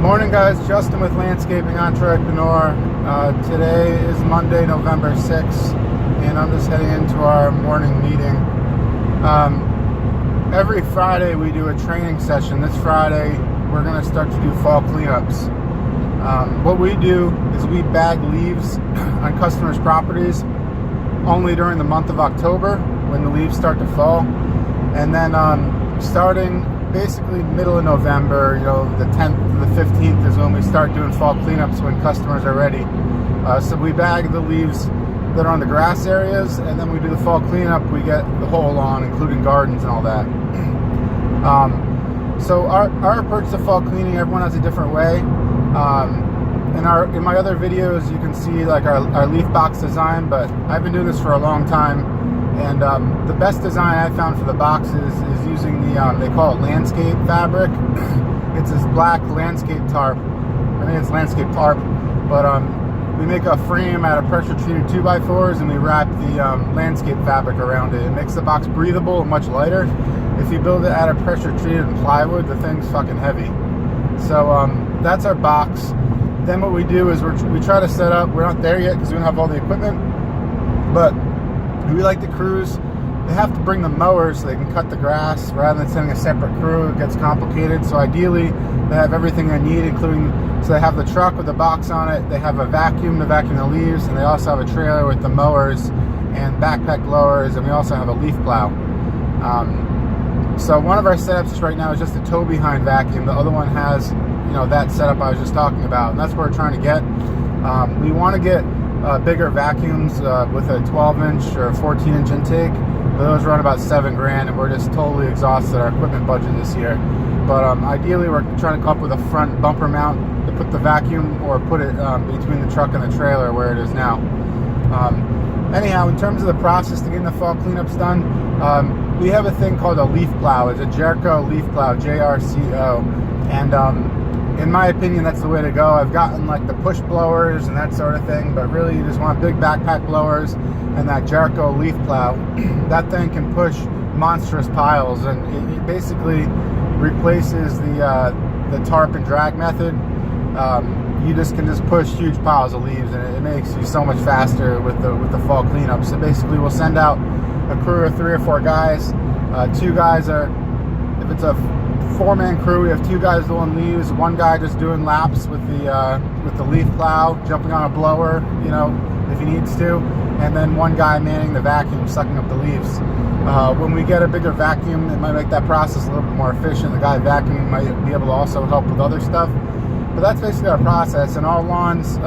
Morning guys, Justin with Landscaping Entrepreneur. Today is Monday, November 6th, and I'm just heading into our morning meeting. Every Friday we do a training session. This Friday we're going to start to do fall cleanups. What we do is we bag leaves on customers' properties only during the month of October when the leaves start to fall, and then starting basically middle of November, the 10th to the 15th is when we start doing fall cleanups when customers are ready. So we bag the leaves that are on the grass areas, and then we do the fall cleanup. We get the whole lawn, including gardens and all that. So our approach to fall cleaning, everyone has a different way. In my other videos, you can see like our leaf box design, but I've been doing this for a long time. And the best design I found for the boxes is using the, they call it landscape fabric. It's this black landscape tarp. I think it's landscape tarp. But we make a frame out of pressure treated 2x4s, and we wrap the landscape fabric around it. It makes the box breathable and much lighter. If you build it out of pressure treated plywood, the thing's fucking heavy. So that's our box. Then what we do is we try to set up, we're not there yet because we don't have all the equipment, but we like the crews. They have to bring the mowers so they can cut the grass rather than sending a separate crew. It gets complicated. So ideally, they have everything they need, including, so they have the truck with the box on it, they have a vacuum to vacuum the leaves, and they also have a trailer with the mowers and backpack blowers, and we also have a leaf plow. So one of our setups right now is just a tow behind vacuum. The other one has, that setup I was just talking about, and that's what we're trying to get. We want to get bigger vacuums with a 12-inch or 14-inch intake. Those run about $7,000, and we're just totally exhausted our equipment budget this year. But ideally, we're trying to come up with a front bumper mount to put the vacuum, or put it between the truck and the trailer where it is now. Anyhow, in terms of the process to getting the fall cleanups done, we have a thing called a leaf plow. It's a Jericho leaf plow, JRCO, and in my opinion, that's the way to go. I've gotten like the push blowers and that sort of thing, but really you just want big backpack blowers and that Jericho leaf plow. That thing can push monstrous piles, and it basically replaces the tarp and drag method. You can just push huge piles of leaves, and it makes you so much faster with the fall cleanup. So basically, we'll send out a crew of 3 or 4 guys. 2 guys are, if it's a 4-man crew, we have 2 guys doing leaves, 1 guy just doing laps with the leaf plow, jumping on a blower, if he needs to, and then 1 guy manning the vacuum, sucking up the leaves. When we get a bigger vacuum, it might make that process a little bit more efficient. The guy vacuuming might be able to also help with other stuff. But that's basically our process. And our lawns,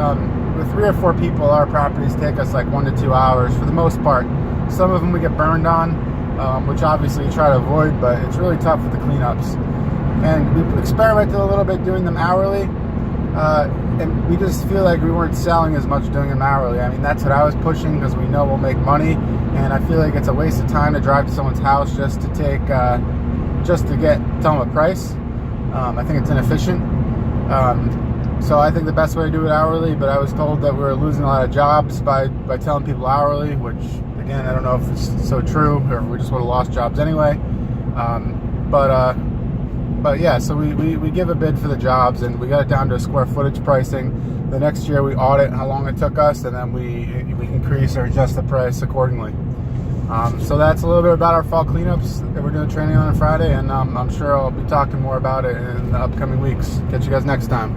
with 3 or 4 people, our properties take us like 1 to 2 hours for the most part. Some of them we get burned on, which obviously you try to avoid, but it's really tough with the cleanups. And we experimented a little bit doing them hourly, and we just feel like we weren't selling as much doing them hourly. I mean, that's what I was pushing, because we know we'll make money, and I feel like it's a waste of time to drive to someone's house just to tell them a price. I think it's inefficient. So I think the best way to do it hourly, but I was told that we were losing a lot of jobs by telling people hourly, which again, I don't know if it's so true, or we just would have lost jobs anyway. But yeah, so we give a bid for the jobs, and we got it down to a square footage pricing. The next year we audit how long it took us, and then we increase or adjust the price accordingly. So that's a little bit about our fall cleanups that we're doing training on Friday, and I'm sure I'll be talking more about it in the upcoming weeks. Catch you guys next time.